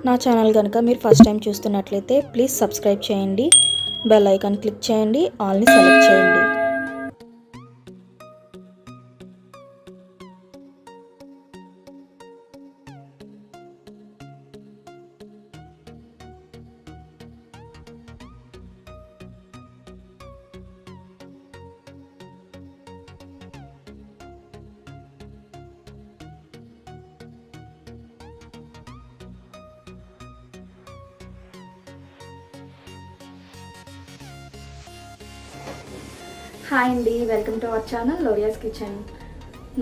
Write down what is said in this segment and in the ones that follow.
నా ఛానల్ కనుక మీరు ఫస్ట్ టైం చూస్తున్నట్లయితే ప్లీజ్ సబ్స్క్రైబ్ చేయండి, బెల్ ఐకాన్ క్లిక్ చేయండి, ఆల్ని సెలెక్ట్ చేయండి. హాయ్ అండి, welcome to our channel Loria's kitchen.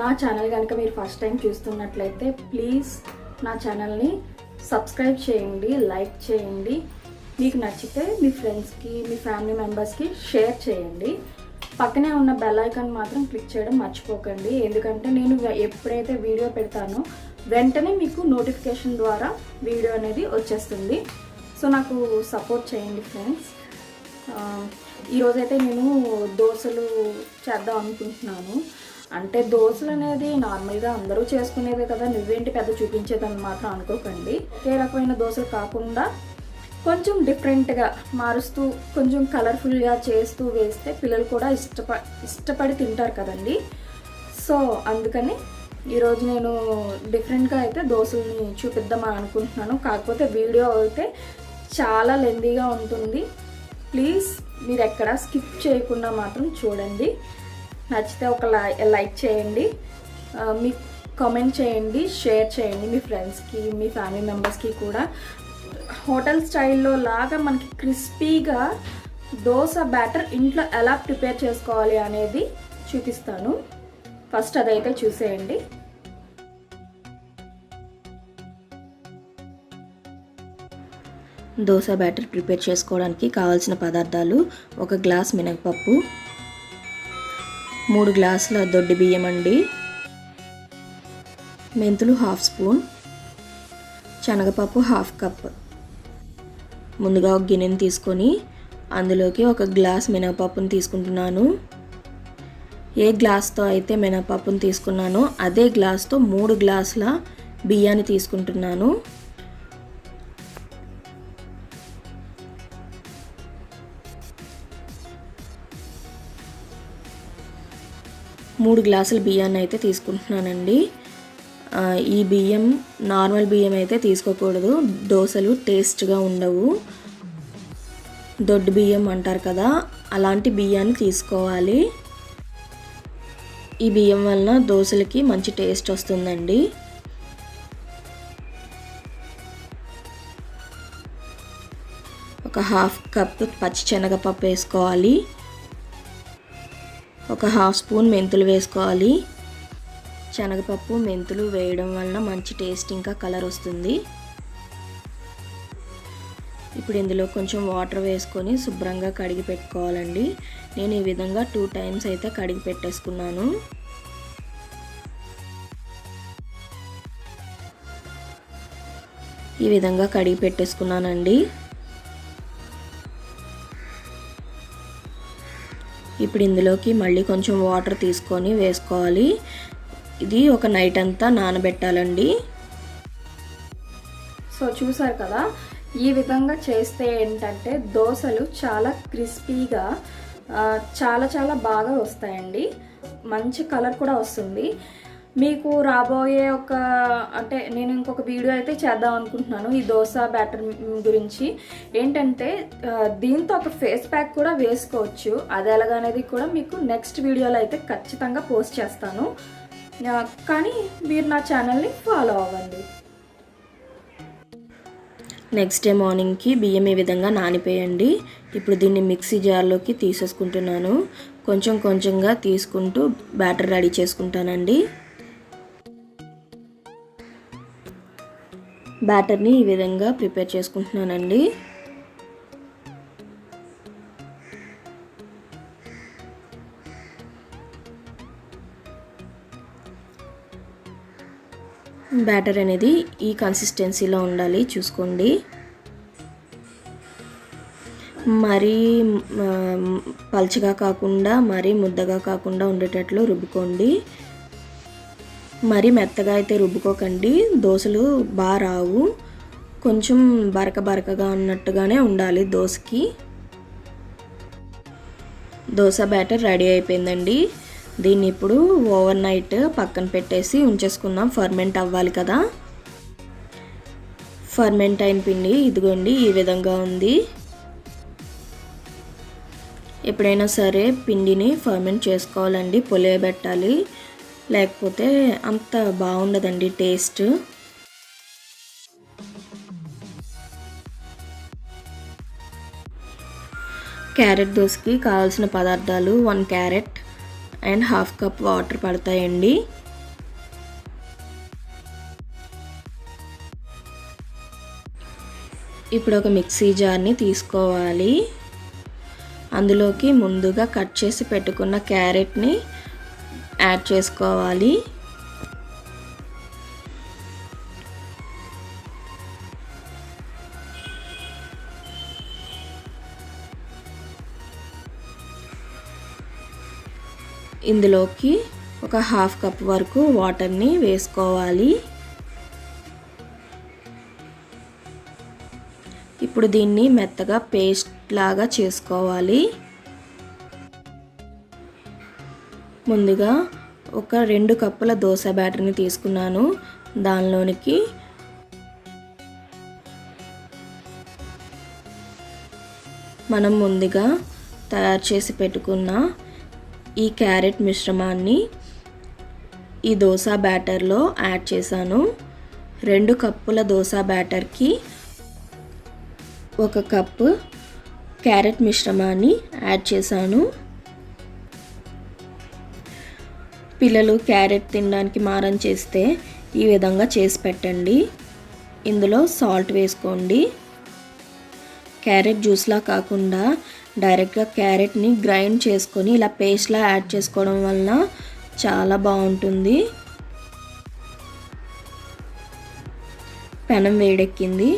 నా ఛానల్ కనుక మీరు ఫస్ట్ టైం చూస్తున్నట్లయితే ప్లీజ్ నా ఛానల్ని సబ్స్క్రైబ్ చేయండి, లైక్ చేయండి. మీకు నచ్చితే మీ ఫ్రెండ్స్కి, మీ ఫ్యామిలీ మెంబర్స్కి షేర్ చేయండి. పక్కనే ఉన్న బెల్ ఐకాన్ మాత్రం క్లిక్ చేయడం మర్చిపోకండి, ఎందుకంటే నేను ఎప్పుడైతే వీడియో పెడతానో వెంటనే మీకు నోటిఫికేషన్ ద్వారా వీడియో అనేది వచ్చేస్తుంది. సో నాకు సపోర్ట్ చేయండి ఫ్రెండ్స్. ఈరోజైతే నేను దోశలు చేద్దాం అనుకుంటున్నాను. అంటే దోశలు అనేది నార్మల్గా అందరూ చేసుకునేదే కదా, నువ్వేంటి పెద్ద చూపించేదని మాత్రం అనుకోకండి. ఏ రకమైన దోశలు కాకుండా కొంచెం డిఫరెంట్గా మారుస్తూ, కొంచెం కలర్ఫుల్గా చేస్తూ వేస్తే పిల్లలు కూడా ఇష్టపడి తింటారు కదండి. సో అందుకని ఈరోజు నేను డిఫరెంట్గా అయితే దోశల్ని చూపిద్దామని అనుకుంటున్నాను. కాకపోతే వీడియో అయితే చాలా లెందీగా ఉంటుంది. ప్లీజ్ మీరు ఎక్కడ స్కిప్ చేయకుండా మాత్రం చూడండి. నచ్చితే ఒక లైక్ చేయండి, మీ కామెంట్ చేయండి, షేర్ చేయండి మీ ఫ్రెండ్స్కి, మీ ఫ్యామిలీ మెంబర్స్కి కూడా. హోటల్ స్టైల్లో లాగా మనకి క్రిస్పీగా దోశ బ్యాటర్ ఇంట్లో ఎలా ప్రిపేర్ చేసుకోవాలి అనేది చూపిస్తాను. ఫస్ట్ అదైతే చూసేయండి. దోశ బ్యాటర్ ప్రిపేర్ చేసుకోవడానికి కావాల్సిన పదార్థాలు: 1 గ్లాస్ మినపప్పు, 3 గ్లాసుల దొడ్డి బియ్యం అండి, మెంతులు 1/2 స్పూన్, శనగపప్పు 1/2 కప్. ముందుగా ఒక గిన్నెని తీసుకొని అందులోకి 1 గ్లాస్ మినపప్పును తీసుకుంటున్నాను. ఏ గ్లాస్తో అయితే మినపప్పును తీసుకున్నానో అదే గ్లాస్తో 3 గ్లాసుల బియ్యాన్ని తీసుకుంటున్నాను. 3 గ్లాసుల బియ్యాన్ని అయితే తీసుకుంటున్నానండి. ఈ బియ్యం నార్మల్ బియ్యం అయితే తీసుకోకూడదు, దోశలు టేస్ట్గా ఉండవు. దొడ్డు బియ్యం అంటారు కదా, అలాంటి బియ్యాన్ని తీసుకోవాలి. ఈ బియ్యం వలన దోశలకి మంచి టేస్ట్ వస్తుందండి. ఒక 1/2 కప్ పచ్చి శనగపప్పు వేసుకోవాలి. 1/2 స్పూన్ మెంతులు వేసుకోవాలి. శనగపప్పు, మెంతులు వేయడం వలన మంచి టేస్ట్, ఇంకా కలర్ వస్తుంది. ఇప్పుడు ఇందులో కొంచెం వాటర్ వేసుకొని శుభ్రంగా కడిగి పెట్టుకోవాలండి. నేను ఈ విధంగా 2 టైమ్స్ అయితే కడిగి పెట్టేసుకున్నాను. ఈ విధంగా కడిగి పెట్టేసుకున్నానండి. ఇప్పుడు ఇందులోకి మళ్ళీ కొంచెం వాటర్ తీసుకొని వేసుకోవాలి. ఇది ఒక నైట్ అంతా నానబెట్టాలండి. సో చూసారు కదా, ఈ విధంగా చేస్తే ఏంటంటే దోశలు చాలా క్రిస్పీగా చాలా చాలా బాగా వస్తాయండి. మంచి కలర్ కూడా వస్తుంది. మీకు రాబోయే అంటే నేను ఇంకొక వీడియో అయితే చేద్దాం అనుకుంటున్నాను ఈ దోశ బ్యాటర్ గురించి. ఏంటంటే దీంతో ఒక ఫేస్ ప్యాక్ కూడా వేసుకోవచ్చు. అది ఎలాగనేది కూడా మీకు నెక్స్ట్ వీడియోలో అయితే ఖచ్చితంగా పోస్ట్ చేస్తాను. కానీ మీరు నా ఛానల్ని ఫాలో అవ్వండి. నెక్స్ట్ డే మార్నింగ్కి బియ్యం ఈ విధంగా నానిపోయండి. ఇప్పుడు దీన్ని మిక్సీ జార్లోకి తీసేసుకుంటున్నాను. కొంచెం కొంచెంగా తీసుకుంటూ బ్యాటర్ రెడీ చేసుకుంటానండి. బ్యాటర్ని ఈ విధంగా ప్రిపేర్ చేసుకుంటున్నానండి. బ్యాటర్ అనేది ఈ కన్సిస్టెన్సీలో ఉండాలి, చూసుకోండి. మరీ పల్చగా కాకుండా మరీ ముద్దగా కాకుండా ఉండేటట్లు రుబ్బుకోండి. మరీ మెత్తగా అయితే రుబ్బుకోకండి, దోశలు బాగా రావు. కొంచెం బరకగా ఉన్నట్టుగానే ఉండాలి దోసకి. దోశ బ్యాటర్ రెడీ అయిపోయిందండి. దీన్ని ఇప్పుడు ఓవర్ నైట్ పక్కన పెట్టేసి ఉంచేసుకుందాం, ఫర్మెంట్ అవ్వాలి కదా. ఫర్మెంట్ అయిన పిండి ఇదిగోండి ఈ విధంగా ఉంది. ఎప్పుడైనా సరే పిండిని ఫర్మెంట్ చేసుకోవాలండి, పులియబెట్టాలి, లేకపోతే అంత బాగుండదండి టేస్ట్. క్యారెట్ దోసకి కావాల్సిన పదార్థాలు 1 క్యారెట్ అండ్ 1/2 కప్ వాటర్ పడతాయండి. ఇప్పుడు ఒక మిక్సీ జార్ని తీసుకోవాలి. అందులోకి ముందుగా కట్ చేసి పెట్టుకున్న క్యారెట్ని యాడ్ చేసుకోవాలి. ఇందులోకి ఒక 1/2 కప్ వరకు వాటర్ని వేసుకోవాలి. ఇప్పుడు దీన్ని మెత్తగా పేస్ట్ లాగా చేసుకోవాలి. ముందుగా ఒక 2 కప్పుల దోశ బ్యాటర్ని తీసుకున్నాను. దానిలోనికి మనం ముందుగా తయారు చేసి పెట్టుకున్న ఈ క్యారెట్ మిశ్రమాన్ని ఈ దోశ బ్యాటర్లో యాడ్ చేశాను. 2 కప్పుల దోశ బ్యాటర్కి 1 కప్పు క్యారెట్ మిశ్రమాన్ని యాడ్ చేశాను. పిల్లలు క్యారెట్ తినడానికి మారం చేస్తే ఈ విధంగా చేసి పెట్టండి. ఇందులో సాల్ట్ వేసుకోండి. క్యారెట్ జ్యూస్లా కాకుండా డైరెక్ట్గా క్యారెట్ని గ్రైండ్ చేసుకొని ఇలా పేస్ట్లా యాడ్ చేసుకోవడం వలన చాలా బాగుంటుంది. పెనం వేడెక్కింది.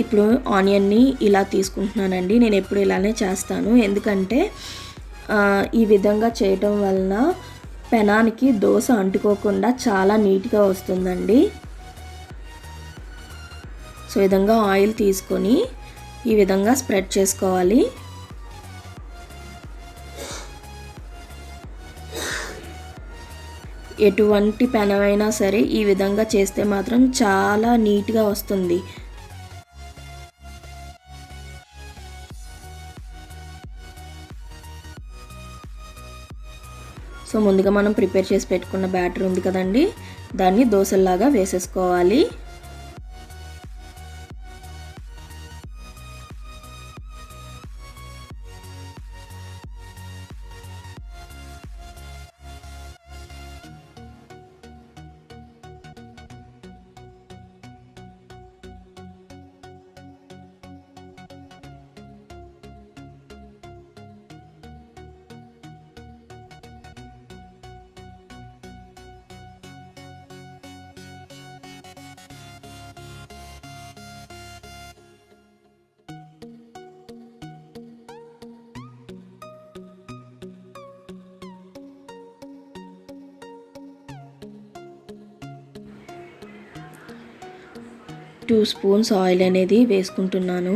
ఇప్పుడు ఆనియన్ని ఇలా తీసుకుంటున్నానండి. నేను ఎప్పుడు ఇలానే చేస్తాను, ఎందుకంటే ఈ విధంగా చేయటం వలన పెనానికి దోశ అంటుకోకుండా చాలా నీట్గా వస్తుందండి. సో ఈ విధంగా ఆయిల్ తీసుకొని ఈ విధంగా స్ప్రెడ్ చేసుకోవాలి. ఎటువంటి పెనమైనా సరే ఈ విధంగా చేస్తే మాత్రం చాలా నీట్గా వస్తుంది. సో ముందుగా మనం ప్రిపేర్ చేసి పెట్టుకున్న బ్యాటర్ ఉంది కదండి, దాన్ని దోశల్లాగా వేసేసుకోవాలి. టూ స్పూన్స్ ఆయిల్ అనేది వేసుకుంటున్నాను.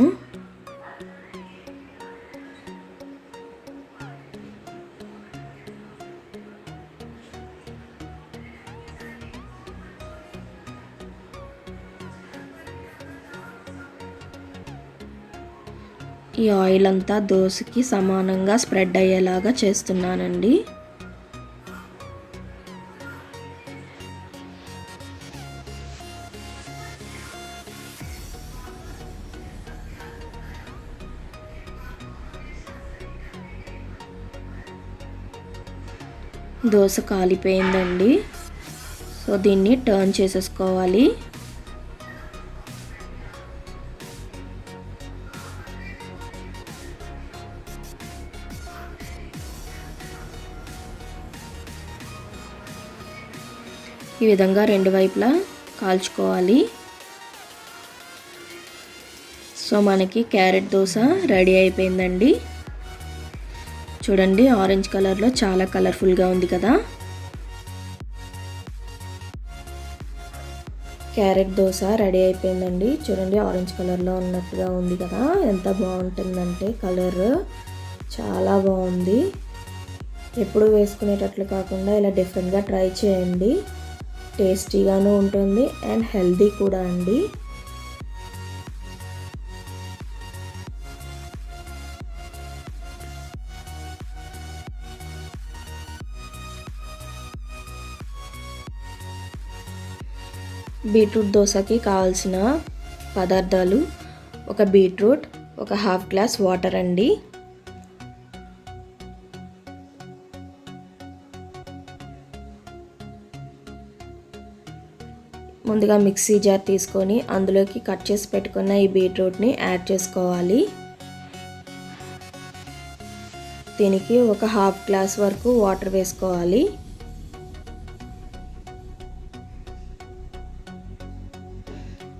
ఈ ఆయిల్ అంతా దోసకి సమానంగా స్ప్రెడ్ అయ్యేలాగా చేస్తున్నానండి. దోశ కాలిపోయిందండి. సో దీన్ని టర్న్ చేసేసుకోవాలి. ఈ విధంగా రెండు వైపులా కాల్చుకోవాలి. సో మనకి క్యారెట్ దోశ రెడీ అయిపోయిందండి. చూడండి, ఆరెంజ్ కలర్లో చాలా కలర్ఫుల్గా ఉంది కదా. క్యారెట్ దోశ రెడీ అయిపోయిందండి. చూడండి ఆరెంజ్ కలర్లో ఉన్నట్టుగా ఉంది కదా, ఎంత బాగుంటుందంటే కలర్ చాలా బాగుంది. ఎప్పుడు వేసుకునేటట్లు కాకుండా ఇలా డిఫరెంట్గా ట్రై చేయండి. టేస్టీగాను ఉంటుంది అండ్ హెల్దీ కూడా అండి. బీట్రూట్ దోశకి కావాల్సిన పదార్థాలు: ఒక బీట్రూట్, ఒక హాఫ్ గ్లాస్ వాటర్ అండి. ముందుగా మిక్సీ జార్ తీసుకొని అందులోకి కట్ చేసి పెట్టుకున్న ఈ బీట్రూట్ని యాడ్ చేసుకోవాలి. దీనికి ఒక హాఫ్ గ్లాస్ వరకు వాటర్ వేసుకోవాలి.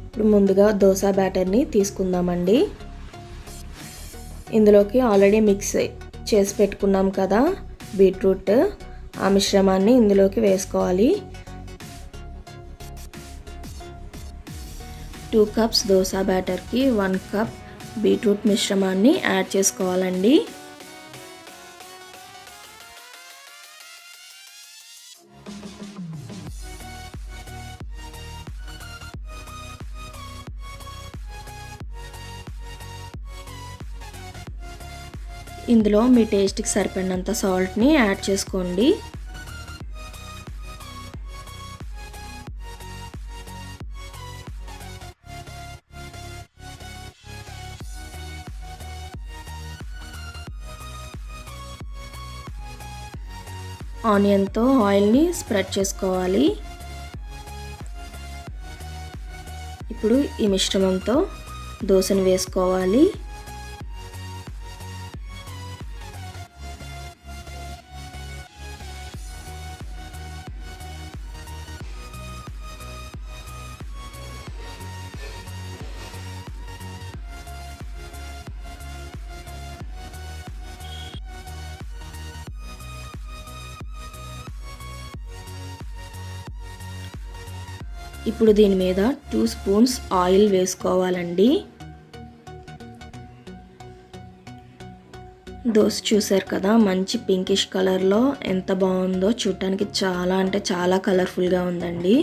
ఇప్పుడు ముందుగా దోశ బ్యాటర్ని తీసుకుందామండి. ఇందులోకి ఆల్రెడీ మిక్స్ చేసి పెట్టుకున్నాం కదా బీట్రూట్, ఆ మిశ్రమాన్ని ఇందులోకి వేసుకోవాలి. 2 కప్స్ దోశ బ్యాటర్కి 1 కప్ బీట్రూట్ మిశ్రమాన్ని యాడ్ చేసుకోవాలండి. ఇందులో మీ టేస్ట్కి సరిపడినంత సాల్ట్ని యాడ్ చేసుకోండి. ఆనియన్తో ఆయిల్ని స్ప్రెడ్ చేసుకోవాలి. ఇప్పుడు ఈ మిశ్రమంతో దోశను వేసుకోవాలి. ఇప్పుడు దీని మీద 2 స్పూన్స్ ఆయిల్ వేసుకోవాలండి. దోశ చూసారు కదా, మంచి పింకిష్ కలర్లో ఎంత బాగుందో, చూడటానికి చాలా అంటే చాలా కలర్ఫుల్గా ఉందండి.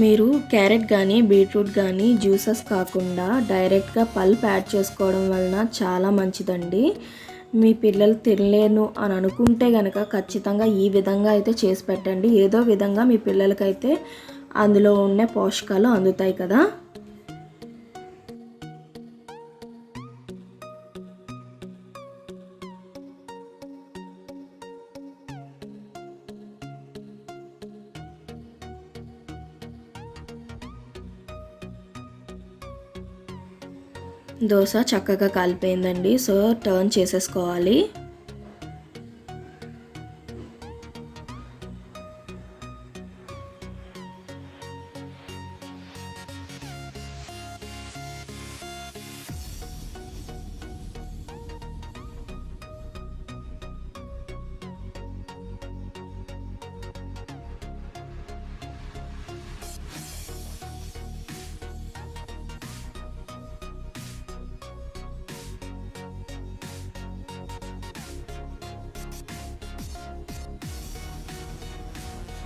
మీరు క్యారెట్ కానీ బీట్రూట్ కానీ జ్యూసెస్ కాకుండా డైరెక్ట్గా పల్ప్ యాడ్ చేసుకోవడం వలన చాలా మంచిదండి. మీ పిల్లలు తినలేను అని అనుకుంటే కనుక ఖచ్చితంగా ఈ విధంగా అయితే చేసి పెట్టండి. ఏదో విధంగా మీ పిల్లలకైతే అందులో ఉండే పోషకాలు అందుతాయి కదా. దోశ చక్కగా కాలిపోయిందండి. సో టర్న్ చేసేసుకోవాలి.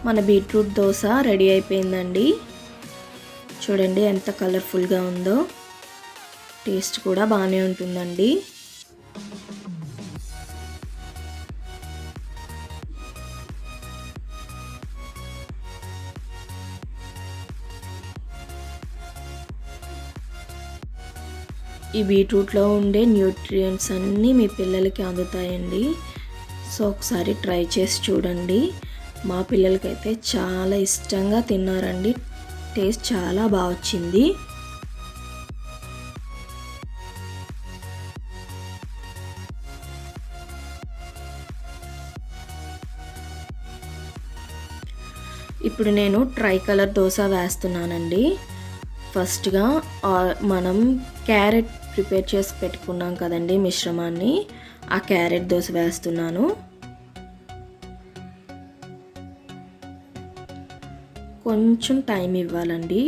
మన బీట్రూట్ దోశ రెడీ అయిపోయిందండి. చూడండి ఎంత కలర్ఫుల్గా ఉందో, టేస్ట్ కూడా బాగానే ఉంటుందండి. ఈ బీట్రూట్లో ఉండే న్యూట్రియంట్స్ అన్నీ మీ పిల్లలకి అందుతాయండి. సో ఒకసారి ట్రై చేసి చూడండి. మా పిల్లలకైతే చాలా ఇష్టంగా తిన్నారండి. టేస్ట్ చాలా బాగా వచ్చింది. ఇప్పుడు నేను ట్రై కలర్ దోశ వేస్తున్నానండి. ఫస్ట్గా మనం క్యారెట్ ప్రిపేర్ చేసి పెట్టుకున్నాం కదండి మిశ్రమాన్ని, ఆ క్యారెట్ దోశ వేస్తున్నాను. కొంచెం టైం ఇవ్వాలండి.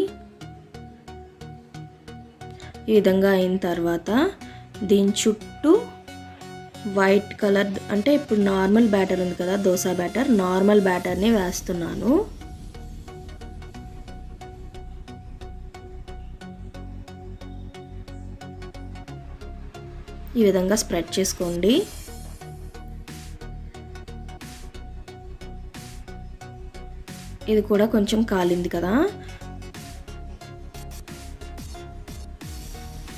ఈ విధంగా అయిన తర్వాత దీని చుట్టూ వైట్ కలర్ అంటే ఇప్పుడు నార్మల్ బ్యాటర్ ఉంది కదా, దోశ బ్యాటర్, నార్మల్ బ్యాటర్ని వేస్తున్నాను. ఈ విధంగా స్ప్రెడ్ చేసుకోండి. ఇది కూడా కొంచెం కాలింది కదా.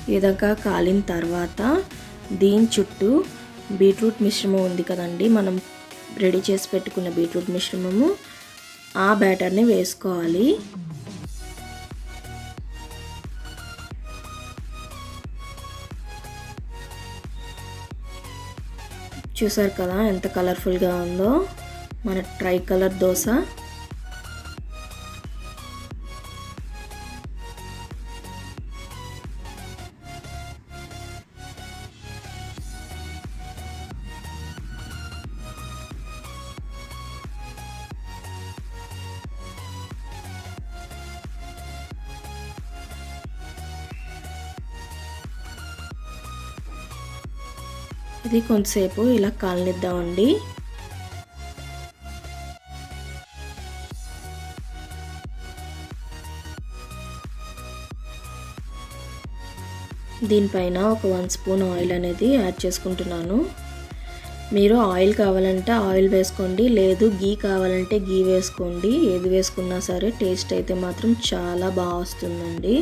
ఈ విధంగా కాలిన తర్వాత దీని చుట్టూ బీట్రూట్ మిశ్రమం ఉంది కదండి, మనం రెడీ చేసి పెట్టుకున్న బీట్రూట్ మిశ్రమము, ఆ బ్యాటర్ని వేసుకోవాలి. చూసారు కదా ఎంత కలర్ఫుల్గా ఉందో మన ట్రై కలర్ దోశ. ఇది కొంతసేపు ఇలా కాలనిద్దామండి. దీనిపైన ఒక 1 స్పూన్ ఆయిల్ అనేది యాడ్ చేసుకుంటున్నాను. మీరు ఆయిల్ కావాలంటే ఆయిల్ వేసుకోండి, లేదు గీ కావాలంటే గీ వేసుకోండి. ఏది వేసుకున్నా సరే టేస్ట్ అయితే మాత్రం చాలా బాగా వస్తుందండి.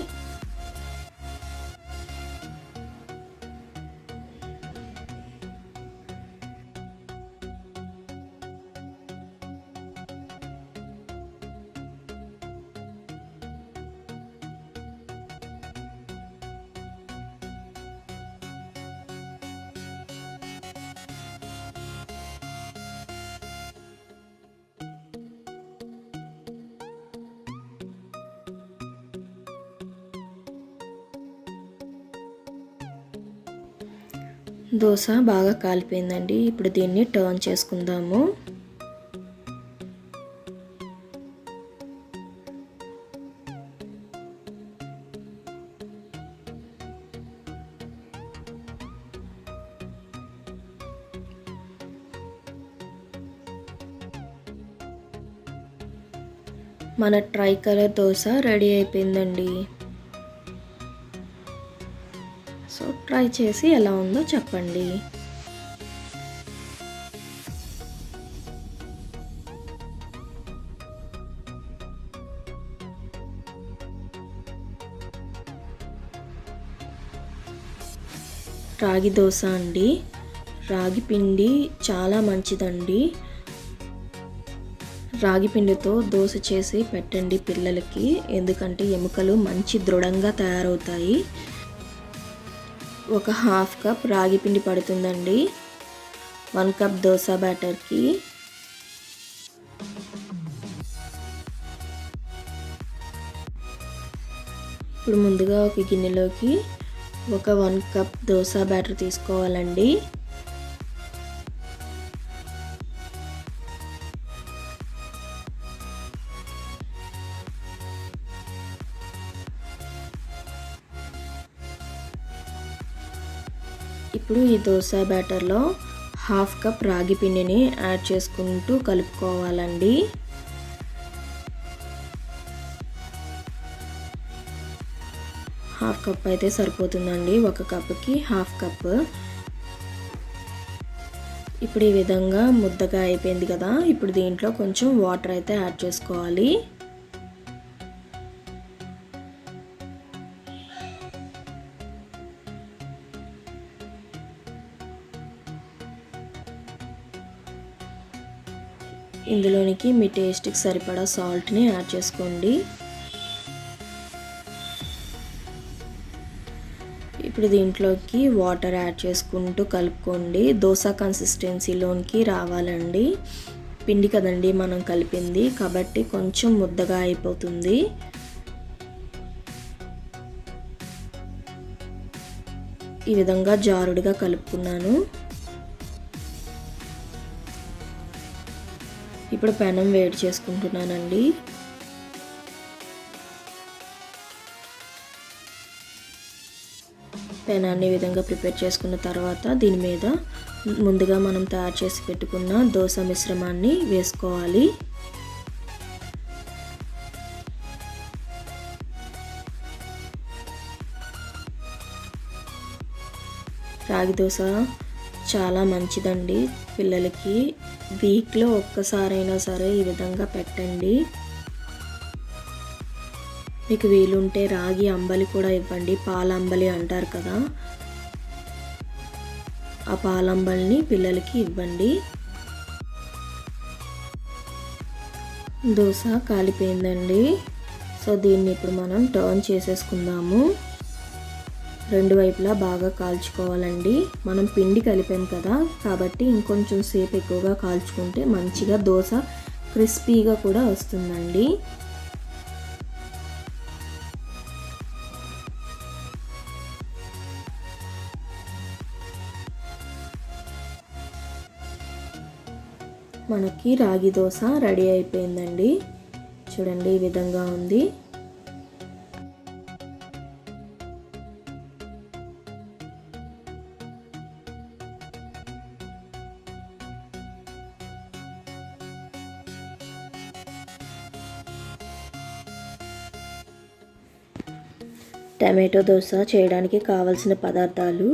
దోశ బాగా కాలిపోయిందండి. ఇప్పుడు దీన్ని టర్న్ చేసుకుందాము. మన ట్రై కలర్ దోశ రెడీ అయిపోయిందండి. సో ట్రై చేసి ఎలా ఉందో చెప్పండి. రాగి దోశ అండి. రాగి పిండి చాలా మంచిదండి. రాగి పిండితో దోశ చేసి పెట్టండి పిల్లలకి, ఎందుకంటే ఎముకలు మంచి దృఢంగా తయారవుతాయి. ఒక 1/2 కప్ రాగి పిండి పడుతుందండి 1 కప్ దోశ బ్యాటర్కి. ఇప్పుడు ముందుగా ఒక గిన్నెలోకి ఒక 1 కప్ దోశ బ్యాటర్ తీసుకోవాలండి. ఇప్పుడు ఈ దోశ బ్యాటర్లో 1/2 కప్ రాగి పిండిని యాడ్ చేసుకుంటూ కలుపుకోవాలండి. హాఫ్ కప్ అయితే సరిపోతుందండి, 1 కప్కి 1/2 కప్. ఇప్పుడు ఈ విధంగా ముద్దగా అయిపోయింది కదా. ఇప్పుడు దీంట్లో కొంచెం వాటర్ అయితే యాడ్ చేసుకోవాలి. ఇందులోనికి మీ టేస్ట్కి సరిపడా సాల్ట్ని యాడ్ చేసుకోండి. ఇప్పుడు దీంట్లోకి వాటర్ యాడ్ చేసుకుంటూ కలుపుకోండి. దోశ కన్సిస్టెన్సీలోనికి రావాలండి. పిండి కదండి మనం కలిపింది, కాబట్టి కొంచెం ముద్దగా అయిపోతుంది. ఈ విధంగా జారుడుగా కలుపుకున్నాను. ఇప్పుడు పెనం వేడి చేసుకుంటున్నానండి. పెనాన్ని ఈ విధంగా ప్రిపేర్ చేసుకున్న తర్వాత దీని మీద ముందుగా మనం తయారు చేసి పెట్టుకున్న దోస మిశ్రమాన్ని వేసుకోవాలి. రాగి దోశ చాలా మంచిదండి పిల్లలకి. వీక్లో ఒక్కసారైనా సరే ఈ విధంగా పెట్టండి. మీకు వీలుంటే రాగి అంబలి కూడా ఇవ్వండి. పాల అంబలి అంటారు కదా, ఆ పాల అంబలిని పిల్లలకి ఇవ్వండి. దోశ కాలిపోయిందండి. సో దీన్ని ఇప్పుడు మనం టర్న్ చేసేసుకుందాము. రెండు వైపులా బాగా కాల్చుకోవాలండి. మనం పిండి కలిపాం కదా, కాబట్టి ఇంకొంచెం సేపు ఎక్కువగా కాల్చుకుంటే మంచిగా దోశ క్రిస్పీగా కూడా వస్తుందండి. మనకి రాగి దోశ రెడీ అయిపోయిందండి. చూడండి ఈ విధంగా ఉంది. టమాటో దోశ చేయడానికి కావలసిన పదార్థాలు: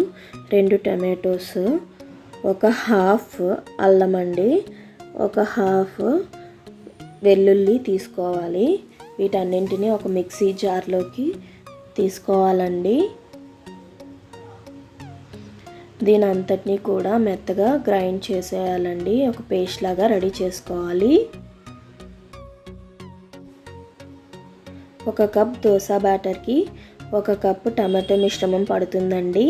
2 టమాటోస్, ఒక హాఫ్ అల్లం అండి, ఒక హాఫ్ వెల్లుల్లి తీసుకోవాలి. వీటన్నింటినీ ఒక మిక్సీ జార్లోకి తీసుకోవాలండి. దీని అంతటినీ కూడా మెత్తగా గ్రైండ్ చేసేయాలండి. ఒక పేస్ట్ లాగా రెడీ చేసుకోవాలి. ఒక కప్ దోశ బ్యాటర్కి 1 కప్పు టమాటో మిశ్రమం పడుతుందండి.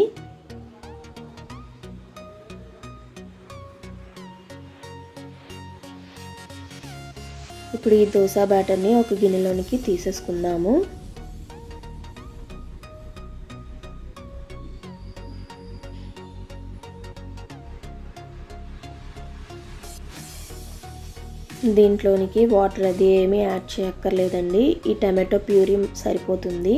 ఇప్పుడు ఈ దోశ బ్యాటర్ని ఒక గిన్నెలోనికి తీసేసుకుందాము. దీంట్లోనికి వాటర్ అది ఏమీ యాడ్ చేయక్కర్లేదండి. ఈ టమాటో ప్యూరీ సరిపోతుంది.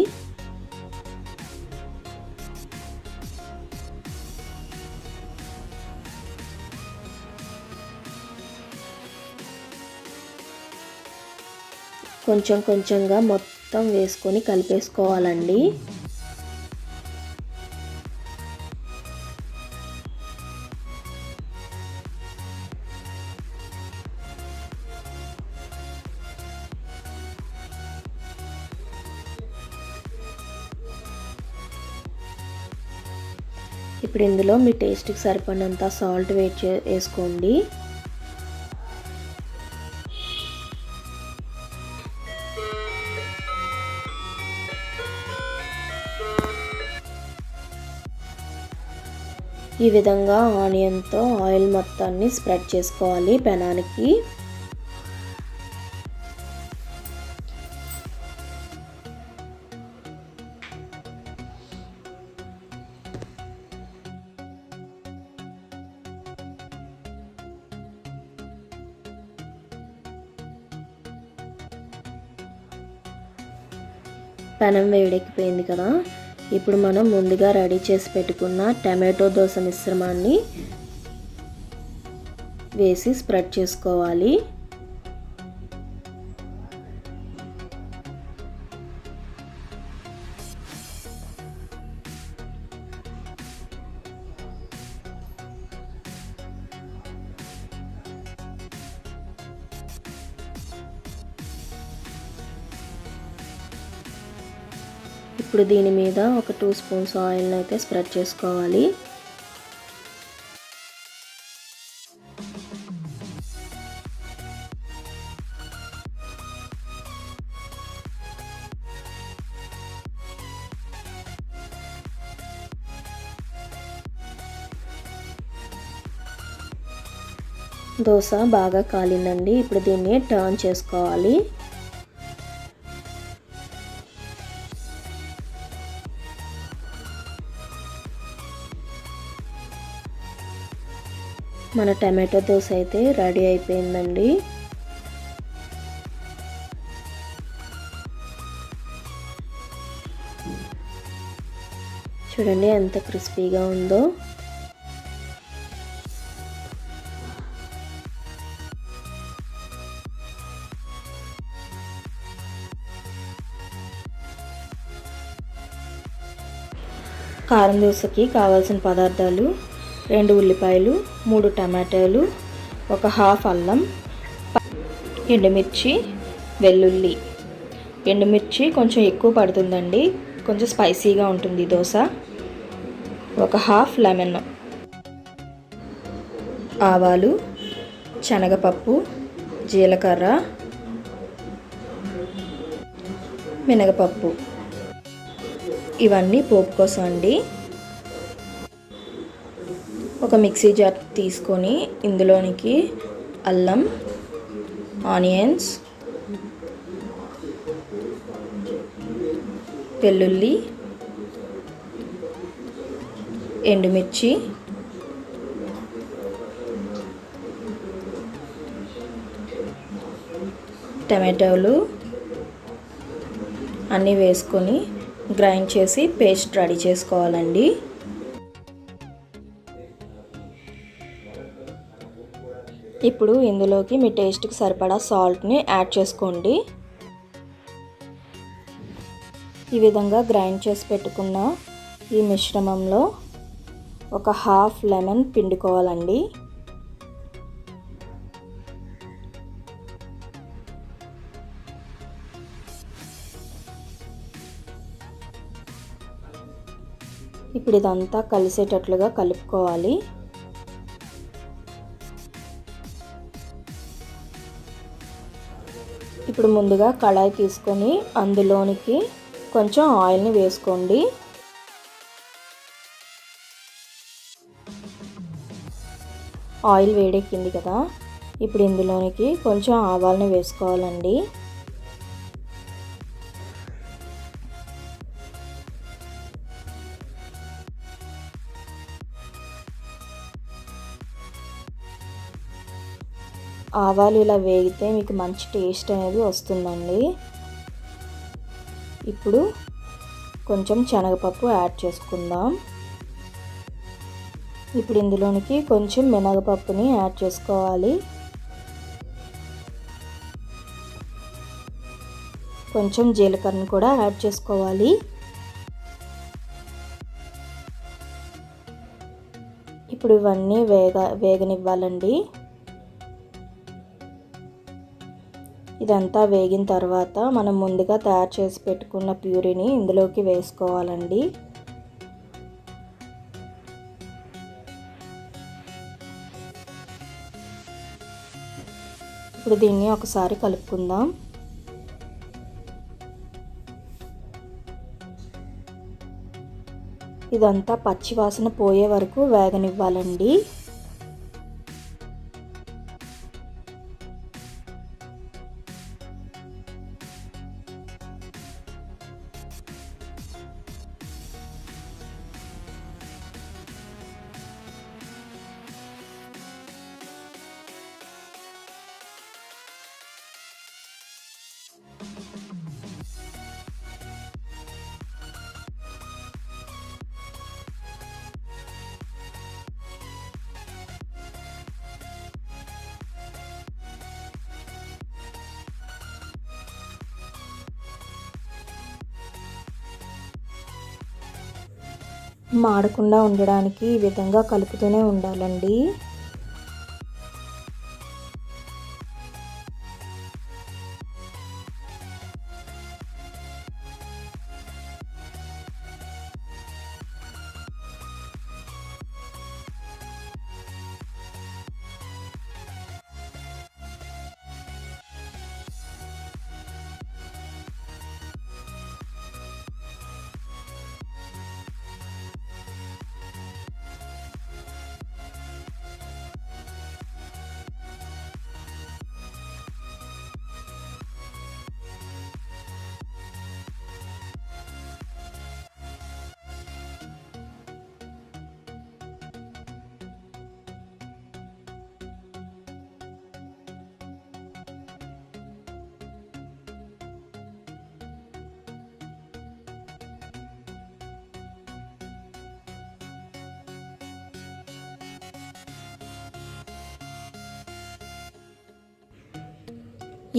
కొంచెం కొంచెంగా మొత్తం వేసుకొని కలిపేసుకోవాలండి. ఇప్పుడు ఇందులో మీ టేస్ట్కి సరిపడినంత సాల్ట్ వేసుకోండి. ఈ విధంగా ఆనియన్తో ఆయిల్ మొత్తాన్ని స్ప్రెడ్ చేసుకోవాలి పెనానికి. పెనం వేడెక్కిపోయింది కదా, ఇప్పుడు మనం ముందుగా రెడీ చేసి పెట్టుకున్న టమాటో దోశ మిశ్రమాన్ని వేసి స్ప్రెడ్ చేసుకోవాలి. ఇప్పుడు దీని మీద ఒక 2 స్పూన్స్ ఆయిల్ని అయితే స్ప్రెడ్ చేసుకోవాలి. దోశ బాగా కాలిందండి. ఇప్పుడు దీన్ని టర్న్ చేసుకోవాలి. మన టమాటో దోశ అయితే రెడీ అయిపోయిందండి. చూడండి ఎంత క్రిస్పీగా ఉందో. కారం దోశకి కావాల్సిన పదార్థాలు: 2 ఉల్లిపాయలు, 3 టమాటాలు, ఒక హాఫ్ అల్లం, ఎండుమిర్చి, వెల్లుల్లి. ఎండుమిర్చి కొంచెం ఎక్కువ పడుతుందండి, కొంచెం స్పైసీగా ఉంటుంది దోశ. ఒక హాఫ్ లెమన్, ఆవాలు, శనగపప్పు, జీలకర్ర, మినగపప్పు. ఇవన్నీ పోపు కోసం అండి. ఒక మిక్సీ జార్ తీసుకొని ఇందులోనికి అల్లం, ఆనియన్స్, వెల్లుల్లి, ఎండుమిర్చి, టమాటోలు అన్నీ వేసుకొని గ్రైండ్ చేసి పేస్ట్ రెడీ చేసుకోవాలండి. ఇప్పుడు ఇందులోకి మీ టేస్ట్కి సరిపడా సాల్ట్ని యాడ్ చేసుకోండి. ఈ విధంగా గ్రైండ్ చేసి పెట్టుకున్న ఈ మిశ్రమంలో ఒక హాఫ్ లెమన్ పిండుకోవాలండి. ఇప్పుడు ఇదంతా కలిసేటట్లుగా కలుపుకోవాలి. ఇప్పుడు ముందుగా కళాయి తీసుకొని అందులోనికి కొంచెం ఆయిల్ని వేసుకోండి. ఆయిల్ వేడెక్కింది కదా, ఇప్పుడు ఇందులోనికి కొంచెం ఆవాలని వేసుకోవాలండి. ఆవాలు ఇలా వేగితే మీకు మంచి టేస్ట్ అనేది వస్తుందండి. ఇప్పుడు కొంచెం శనగపప్పు యాడ్ చేసుకుందాం. ఇప్పుడు ఇందులోనికి కొంచెం మినగపప్పుని యాడ్ చేసుకోవాలి. కొంచెం జీలకర్రను కూడా యాడ్ చేసుకోవాలి. ఇప్పుడు ఇవన్నీ వేగనివ్వాలండి. ఇదంతా వేగిన తర్వాత మనం ముందుగా తయారు చేసి పెట్టుకున్న ప్యూరీని ఇందులోకి వేసుకోవాలండి. ఇప్పుడు దీన్ని ఒకసారి కలుపుకుందాం. ఇదంతా పచ్చి వాసన పోయే వరకు వేగనివ్వాలండి. మాడకుండా ఉండడానికి ఈ విధంగా కలుపుతూనే ఉండాలండి.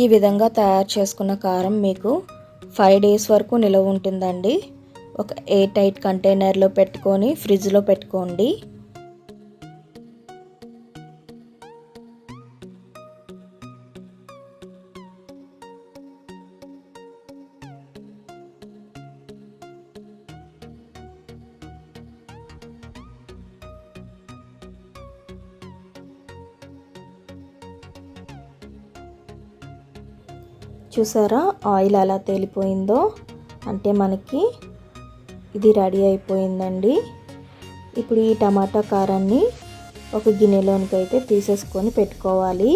ఈ విధంగా తయారు చేసుకున్న కారం మీకు 5 డేస్ వరకు నిలవ ఉంటుందండి. ఒక ఎయిర్ టైట్ కంటైనర్లో పెట్టుకొని ఫ్రిడ్జ్లో పెట్టుకోండి. చూసారా ఆయిల్ ఎలా తేలిపోయిందో, అంటే మనకి ఇది రెడీ అయిపోయిందండి. ఇప్పుడు ఈ టమాటా కారాన్ని ఒక గిన్నెలోనికి అయితే తీసేసుకొని పెట్టుకోవాలి.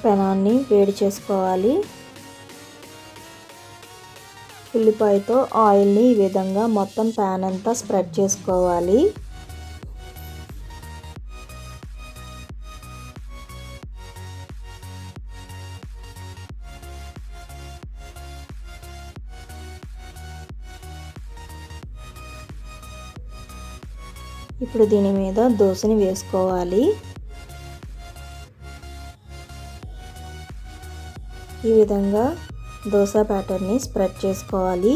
పెనాన్ని వేడి చేసుకోవాలి. ఉల్లిపాయతో ఆయిల్ని ఈ విధంగా మొత్తం ప్యాన్ అంతా స్ప్రెడ్ చేసుకోవాలి. ఇప్పుడు దీని మీద దోసని వేసుకోవాలి. ఈ విధంగా దోస బ్యాటర్ని స్ప్రెడ్ చేసుకోవాలి.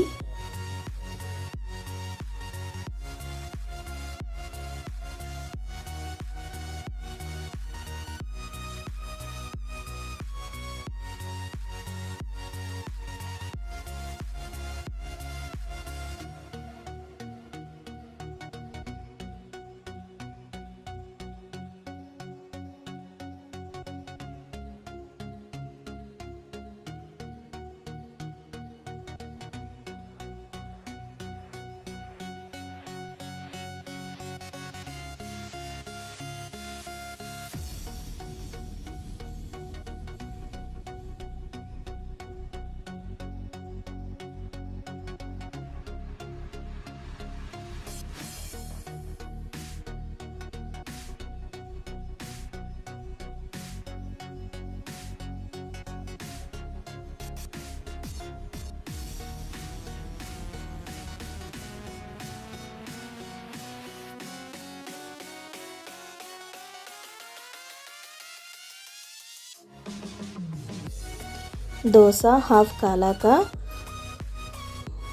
దోశ హాఫ్ కాలాక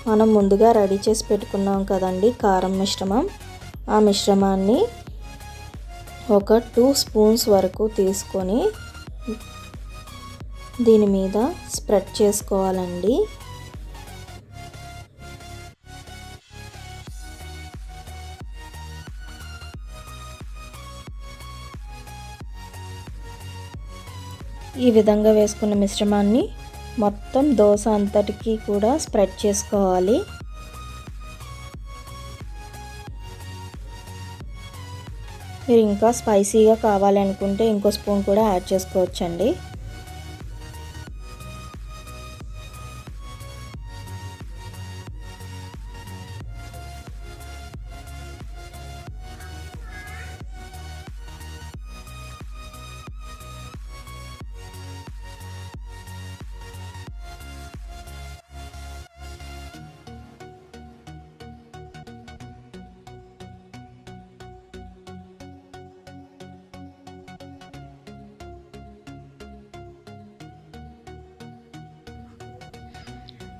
మనం ముందుగా రెడీ చేసి పెట్టుకున్నాం కదండి కారం మిశ్రమం, ఆ మిశ్రమాన్ని ఒక 2 స్పూన్స్ వరకు తీసుకొని దీని మీద స్ప్రెడ్ చేసుకోవాలండి. ఈ విధంగా వేసుకున్న మిశ్రమాన్ని మొత్తం దోశ అంతటికి కూడా స్ప్రెడ్ చేసుకోవాలి. మీరు ఇంకా స్పైసీగా కావాలనుకుంటే ఇంకో స్పూన్ కూడా యాడ్ చేసుకోవచ్చండి.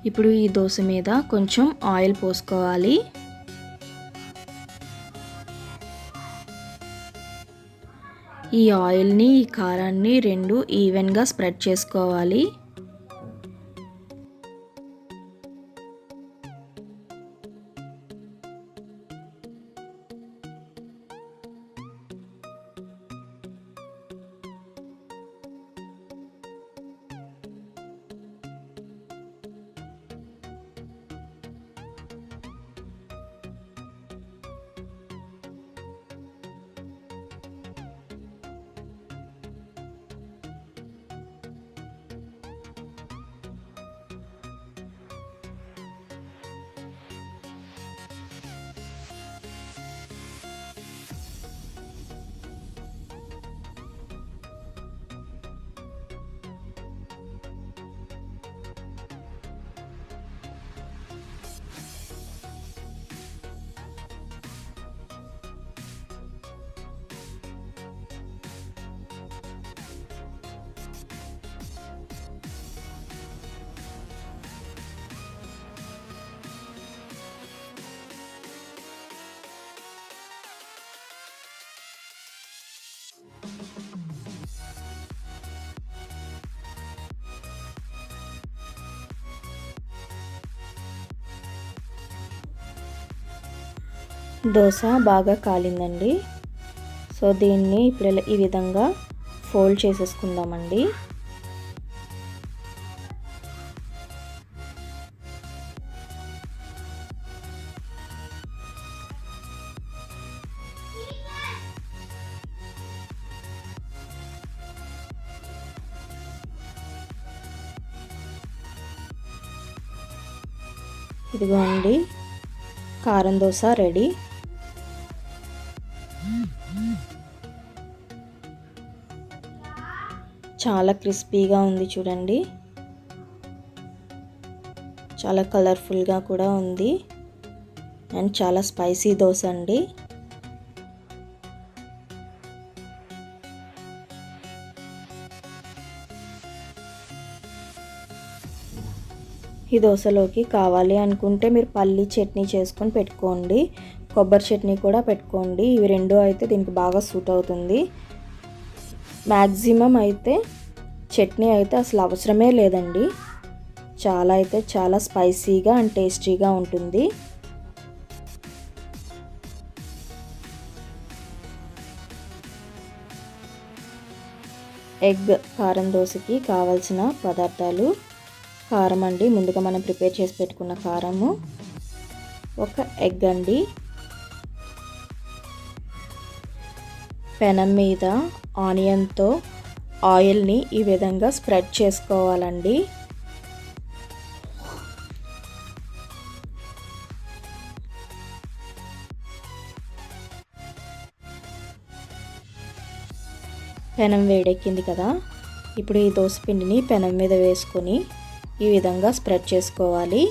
ఇప్పుడు ఈ దోశ మీద కొంచెం ఆయిల్ పోసుకోవాలి. ఈ ఆయిల్ని ఈ కారాన్ని రెండు ఈవెన్గా స్ప్రెడ్ చేసుకోవాలి. దోశ బాగా కాలిందండి. సో దీన్ని ఇప్పుడు ఈ విధంగా ఫోల్డ్ చేసేసుకుందామండి. ఇదిగోండి కారం దోశ రెడీ. చాలా క్రిస్పీగా ఉంది చూడండి, చాలా కలర్ఫుల్గా కూడా ఉంది అండ్ చాలా స్పైసీ దోశ అండి. ఈ దోశలోకి కావాలి అనుకుంటే మీరు పల్లి చట్నీ చేసుకొని పెట్టుకోండి, కొబ్బరి చట్నీ కూడా పెట్టుకోండి. ఇవి రెండు అయితే దీనికి బాగా సూట్ అవుతుంది. మ్యాక్సిమం అయితే చట్నీ అయితే అసలు అవసరమే లేదండి. చాలా స్పైసీగా అండ్ టేస్టీగా ఉంటుంది. ఎగ్ కారం దోశకి కావాల్సిన పదార్థాలు: కారం అండి, ముందుగా మనం ప్రిపేర్ చేసి పెట్టుకున్న కారము, ఒక ఎగ్ అండి, పెనం మీద ఆనియన్తో ఆయిల్ని ఈ విధంగా స్ప్రెడ్ చేసుకోవాలండి. పెనం వేడెక్కింది కదా, ఇప్పుడు ఈ దోశ పిండిని పెనం మీద వేసుకొని ఈ విధంగా స్ప్రెడ్ చేసుకోవాలి.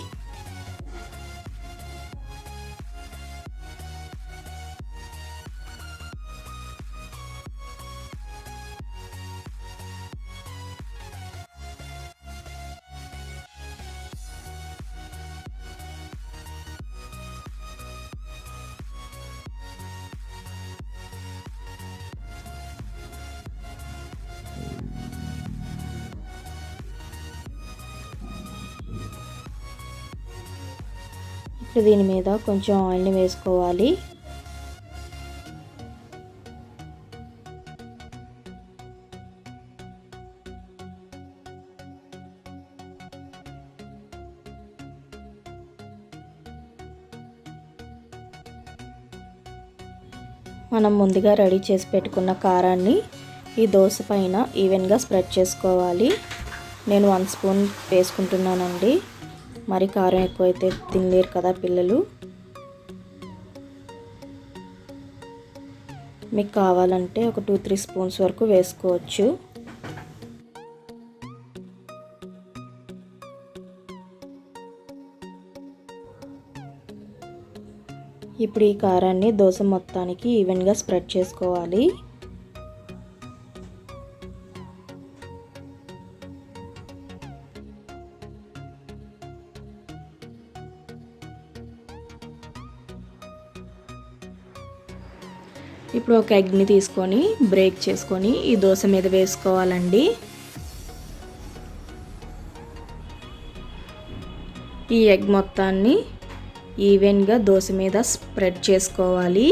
ఇప్పుడు దీని మీద కొంచెం ఆయిల్ని వేసుకోవాలి. మనం ముందుగా రెడీ చేసి పెట్టుకున్న కారాన్ని ఈ దోశ పైన ఈవెన్గా స్ప్రెడ్ చేసుకోవాలి. నేను 1 స్పూన్ వేసుకుంటున్నానండి, మరి కారం ఎక్కువైతే తినలేరు కదా పిల్లలు. మీకు కావాలంటే ఒక 2-3 స్పూన్స్ వరకు వేసుకోవచ్చు. ఇప్పుడు ఈ కారాన్ని దోశ మొత్తానికి ఈవెన్గా స్ప్రెడ్ చేసుకోవాలి. ఇప్పుడు ఒక ఎగ్ని తీసుకొని బ్రేక్ చేసుకొని ఈ దోశ మీద వేసుకోవాలండి. ఈ ఎగ్ మొత్తాన్ని ఈవెన్గా దోశ మీద స్ప్రెడ్ చేసుకోవాలి.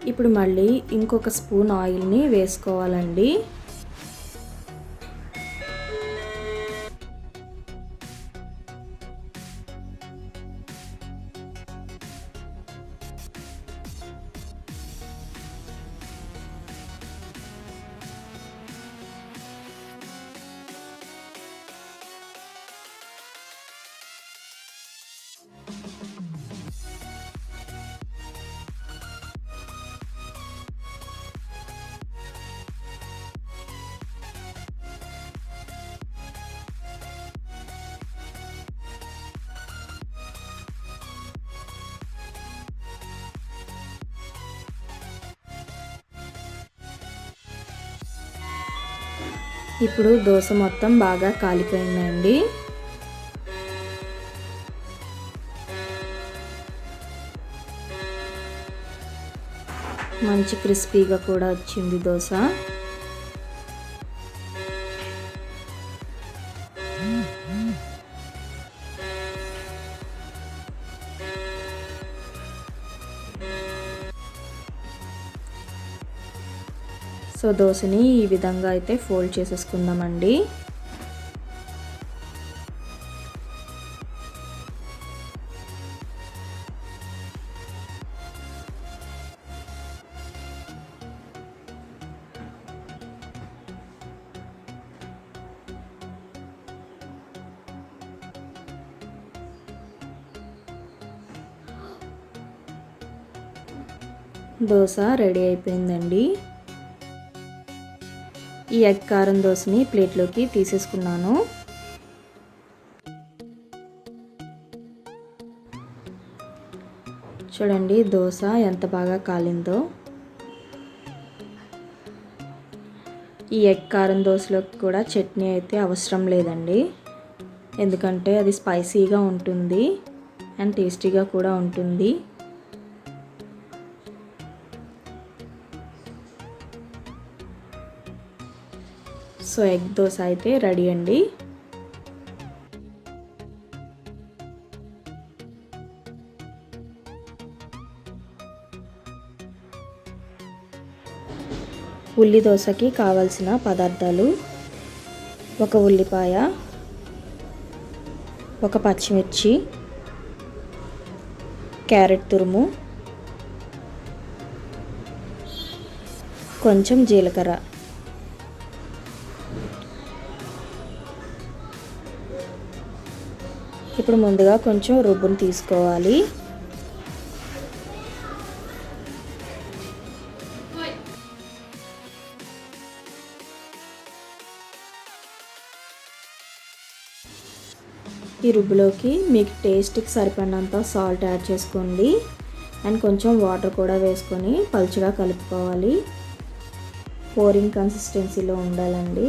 ఇప్పుడు మళ్ళీ ఇంకొక స్పూన్ ఆయిల్ని వేసుకోవాలండి. ఇప్పుడు దోశ మొత్తం బాగా కాలిపోయిందండి. మంచి క్రిస్పీగా కూడా వచ్చింది దోశ. సో దోశని ఈ విధంగా అయితే ఫోల్డ్ చేసేసుకుందామండి. దోశ రెడీ అయిపోయిందండి. ఈ ఎగ్ కారం దోశని ప్లేట్లోకి తీసేసుకున్నాను. చూడండి దోశ ఎంత బాగా కాలిందో. ఈ ఎగ్ కారం దోశలోకి కూడా చట్నీ అయితే అవసరం లేదండి, ఎందుకంటే అది స్పైసీగా ఉంటుంది అండ్ టేస్టీగా కూడా ఉంటుంది. సో ఎగ్ దోశ అయితే రెడీ అండి. ఉల్లి దోశకి కావలసిన పదార్థాలు: ఒక ఉల్లిపాయ, ఒక పచ్చిమిర్చి, క్యారెట్ తురుము, కొంచెం జీలకర్ర. ఇప్పుడు ముందుగా కొంచెం రుబ్బును తీసుకోవాలి. ఈ రుబ్బులోకి మీకు టేస్ట్కి సరిపడినంత సాల్ట్ యాడ్ చేసుకోండి అండ్ కొంచెం వాటర్ కూడా వేసుకొని పలుచగా కలుపుకోవాలి. పోరింగ్ కన్సిస్టెన్సీలో ఉండాలండి.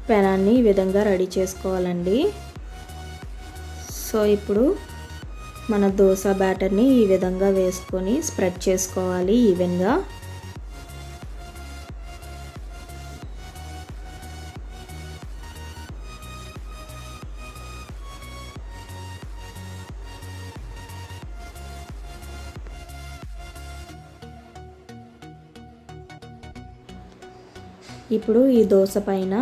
పెనాన్ని ఈ విధంగా రెడీ చేసుకోవాలండి. సో ఇప్పుడు మన దోశ బ్యాటర్ని ఈ విధంగా వేసుకొని స్ప్రెడ్ చేసుకోవాలి ఈవెన్గా. ఇప్పుడు ఈ దోశ పైన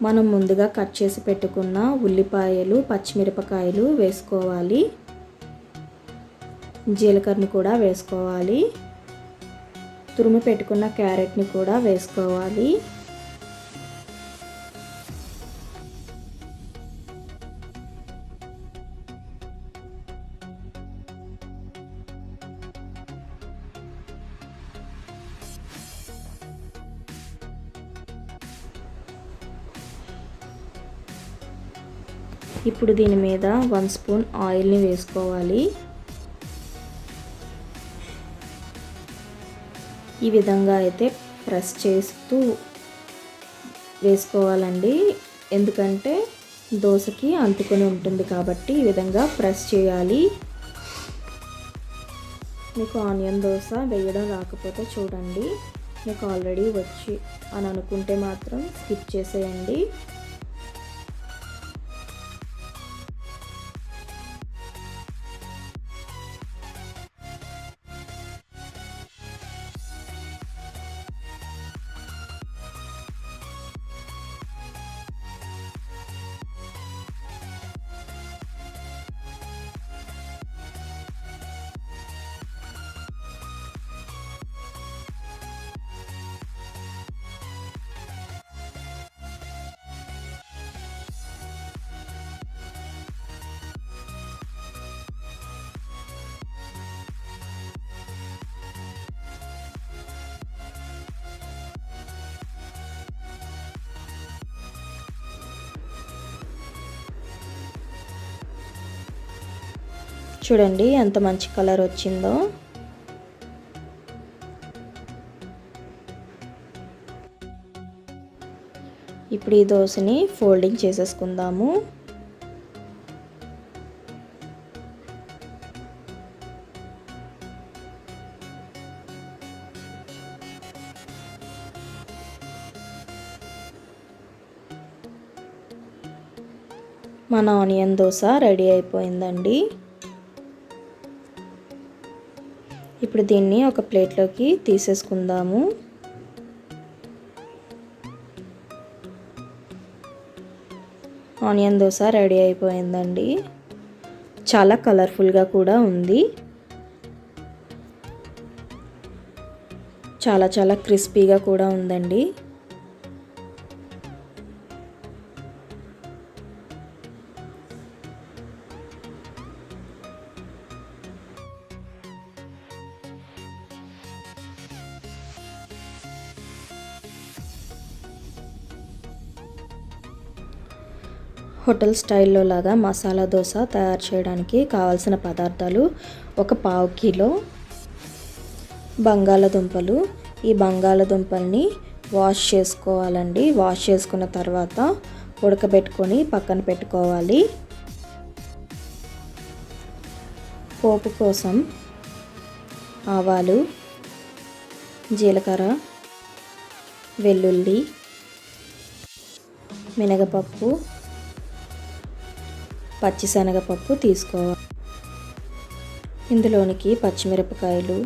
మనం ముందుగా కట్ చేసి పెట్టుకున్న ఉల్లిపాయలు, పచ్చిమిరపకాయలు వేసుకోవాలి. జీలకర్రని కూడా వేసుకోవాలి. తురిమి పెట్టుకున్న క్యారెట్ని కూడా వేసుకోవాలి. ఇప్పుడు దీని మీద 1 స్పూన్ ఆయిల్ని వేసుకోవాలి. ఈ విధంగా అయితే ప్రెస్ చేస్తూ వేసుకోవాలండి, ఎందుకంటే దోశకి అంటుకొని ఉంటుంది కాబట్టి ఈ విధంగా ప్రెస్ చేయాలి. మీకు ఆనియన్ దోశ వేయడం రాకపోతే చూడండి, మీకు ఆల్రెడీ వచ్చి అని అనుకుంటే మాత్రం స్కిప్ చేసేయండి. చూడండి ఎంత మంచి కలర్ వచ్చిందో. ఇప్పుడు ఈ దోశని ఫోల్డింగ్ చేసేసుకుందాము. మన ఆనియన్ దోశ రెడీ అయిపోయిందండి. ఇప్పుడు దీన్ని ఒక ప్లేట్లోకి తీసేసుకుందాము. ఆనియన్ దోశ రెడీ అయిపోయిందండి. చాలా కలర్ఫుల్గా కూడా ఉంది. చాలా క్రిస్పీగా కూడా ఉందండి. హోటల్ స్టైల్లో లాగా మసాలా దోశ తయారు చేయడానికి కావాల్సిన పదార్థాలు: ఒక పావు కిలో బంగాళదుంపలు. ఈ బంగాళదుంపల్ని వాష్ చేసుకోవాలండి. వాష్ చేసుకున్న తర్వాత ఉడకబెట్టుకొని పక్కన పెట్టుకోవాలి. పోపు కోసం ఆవాలు, జీలకర్ర, వెల్లుల్లి, మినపప్పు, పచ్చిశనగపప్పు తీసుకోవాలి. ఇందులోనికి పచ్చిమిరపకాయలు,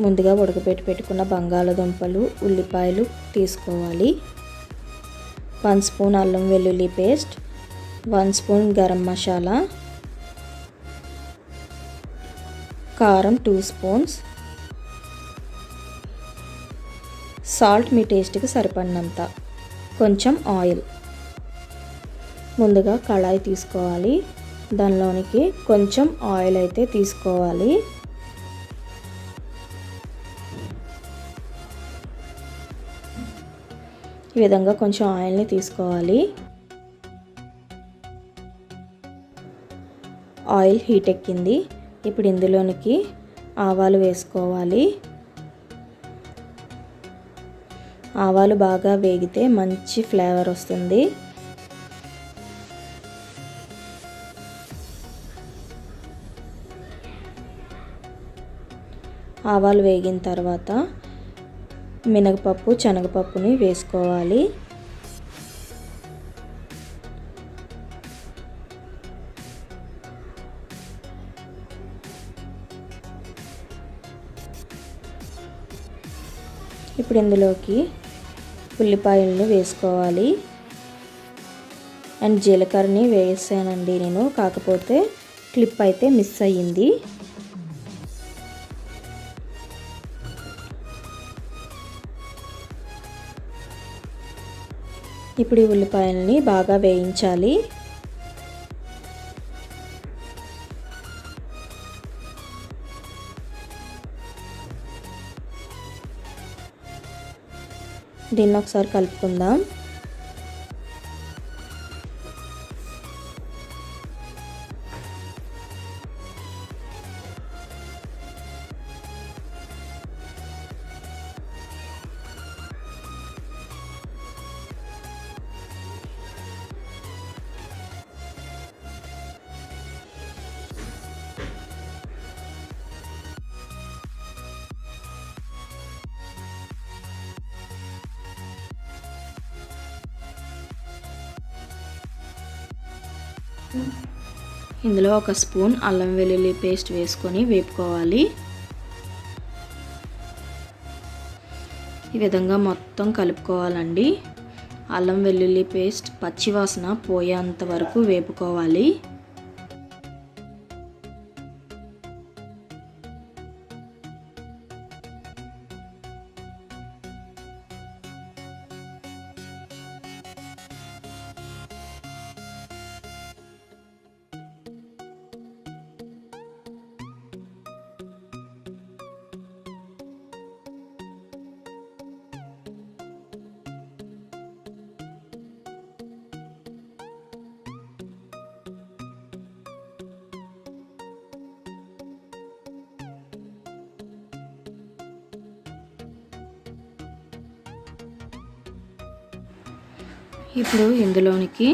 ముందుగా ఉడకబెట్టి పెట్టుకున్న బంగాళదుంపలు, ఉల్లిపాయలు తీసుకోవాలి. 1 స్పూన్ అల్లం వెల్లుల్లి పేస్ట్, 1 స్పూన్ గరం మసాలా, కారం 2 స్పూన్స్, సాల్ట్ మీ టేస్ట్కి సరిపడినంత, కొంచెం ఆయిల్. ముందుగా కళాయి తీసుకోవాలి. దానిలోనికి కొంచెం ఆయిల్ అయితే తీసుకోవాలి. ఈ విధంగా కొంచెం ఆయిల్ని తీసుకోవాలి. ఆయిల్ హీట్ ఎక్కింది. ఇప్పుడు ఇందులోనికి ఆవాలు వేసుకోవాలి. ఆవాలు బాగా వేగితే మంచి ఫ్లేవర్ వస్తుంది. ఆవాలు వేగిన తర్వాత మినపప్పు, శనగపప్పుని వేసుకోవాలి. ఇప్పుడు ఇందులోకి ఉల్లిపాయలను వేసుకోవాలి. అండ్ జీలకర్రని వేసానండి నేను, కాకపోతే క్లిప్ అయితే మిస్ అయ్యింది. ఇప్పుడు ఈ ఉల్లిపాయలని బాగా వేయించాలి. దీన్ని ఒకసారి కలుపుకుందాం. ఇందులో 1 స్పూన్ అల్లం వెల్లుల్లి పేస్ట్ వేసుకొని వేపుకోవాలి. ఈ విధంగా మొత్తం కలుపుకోవాలండి. అల్లం వెల్లుల్లి పేస్ట్ పచ్చివాసన పోయేంత వరకు వేపుకోవాలి. ఇప్పుడు ఇందులోనికి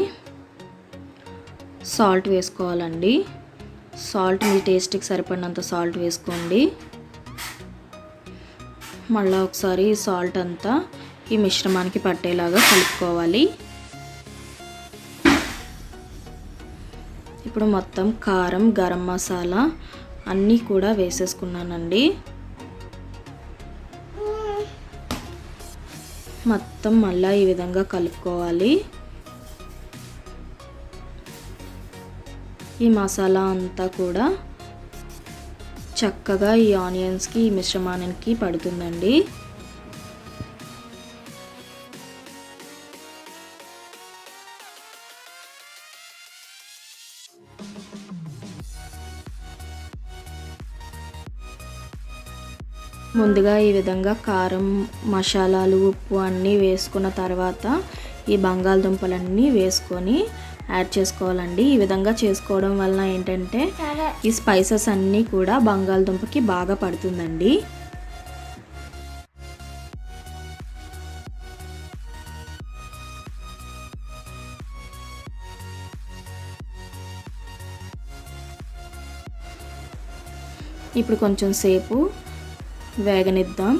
సాల్ట్ వేసుకోవాలండి. సాల్ట్ మీ టేస్ట్కి సరిపడినంత సాల్ట్ వేసుకోండి. మళ్ళీ ఒకసారి ఈ సాల్ట్ అంతా ఈ మిశ్రమానికి పట్టేలాగా కలుపుకోవాలి. ఇప్పుడు మొత్తం కారం, గరం మసాలా అన్నీ కూడా వేసేసుకున్నానండి. మొత్తం మళ్ళీ ఈ విధంగా కలుపుకోవాలి. ఈ మసాలా అంతా కూడా చక్కగా ఈ ఆనియన్స్కి, ఈ మిశ్రమానికి పడుతుందండి. ముందుగా ఈ విధంగా కారం, మసాలాలు, ఉప్పు అన్నీ వేసుకున్న తర్వాత ఈ బంగాళదుంపలన్నీ వేసుకొని యాడ్ చేసుకోవాలండి. ఈ విధంగా చేసుకోవడం వలన ఏంటంటే ఈ స్పైసెస్ అన్నీ కూడా బంగాళదుంపకి బాగా పడుతుందండి. ఇప్పుడు కొంచెం సేపు వేగనిద్దాం.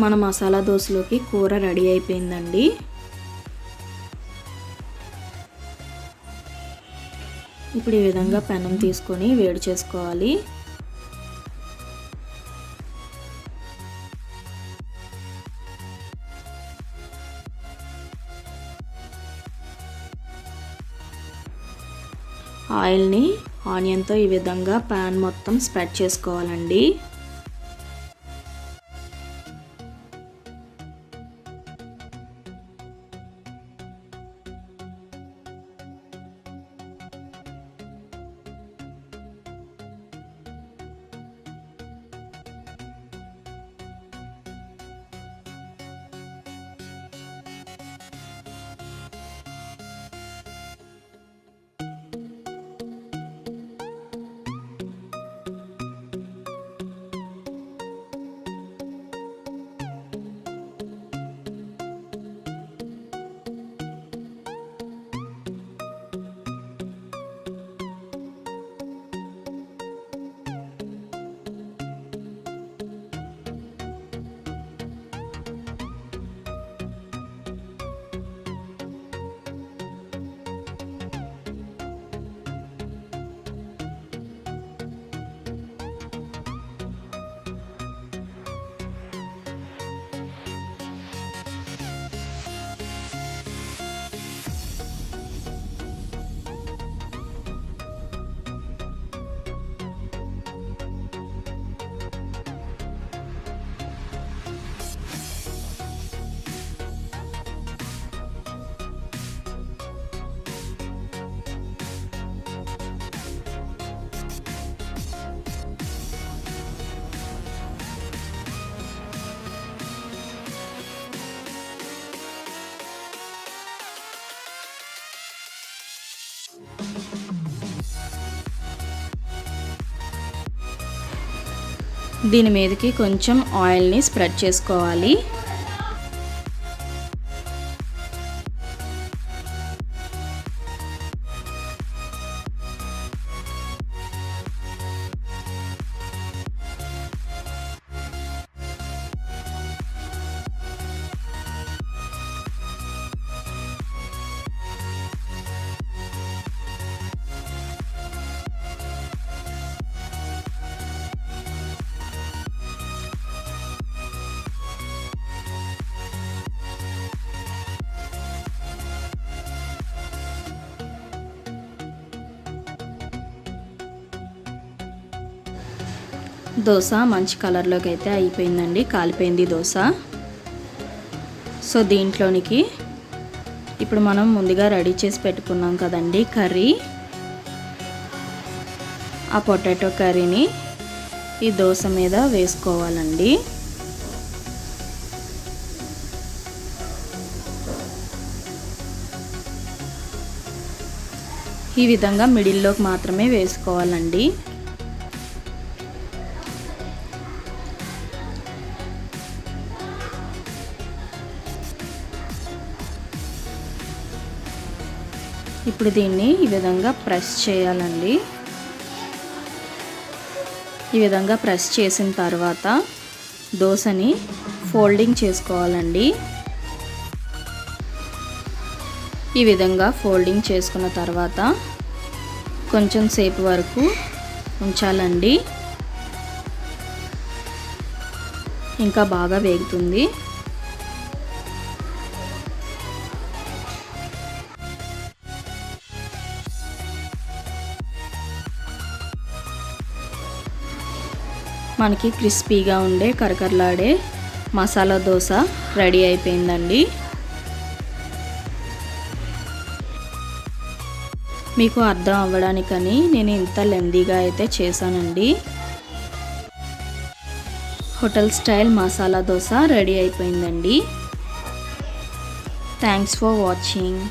మన మసాలా దోశలోకి కూర రెడీ అయిపోయిందండి. ఇప్పుడు ఈ విధంగా పెనం తీసుకొని వేడి చేసుకోవాలి. ఆయిల్ని ఆనియన్తో ఈ విధంగా ప్యాన్ మొత్తం స్ప్రెడ్ చేసుకోవాలండి. దీని మీదకి కొంచెం ఆయిల్ని స్ప్రెడ్ చేసుకోవాలి. దోశ మంచి కలర్లోకి అయితే అయిపోయిందండి, కాలిపోయింది దోశ. సో దీంట్లోనికి ఇప్పుడు మనం ముందుగా రెడీ చేసి పెట్టుకున్నాం కదండి కర్రీ, ఆ పొటాటో కర్రీని ఈ దోశ మీద వేసుకోవాలండి. ఈ విధంగా మిడిల్లోకి మాత్రమే వేసుకోవాలండి. ఇప్పుడు దీన్ని ఈ విధంగా ప్రెస్ చేయాలండి. ఈ విధంగా ప్రెస్ చేసిన తర్వాత దోశని ఫోల్డింగ్ చేసుకోవాలండి. ఈ విధంగా ఫోల్డింగ్ చేసుకున్న తర్వాత కొంచెం సేపు వరకు ఉంచాలండి. ఇంకా బాగా వేగుతుంది. మనకి క్రిస్పీగా ఉండే కరకరలాడే మసాలా దోశ రెడీ అయిపోయిందండి. మీకు అర్థం అవ్వడానికని నేను ఇంత లెందీగా అయితే చేశానండి. Hotel style masala dosa ready అయిపోయిందండి. Thanks for watching.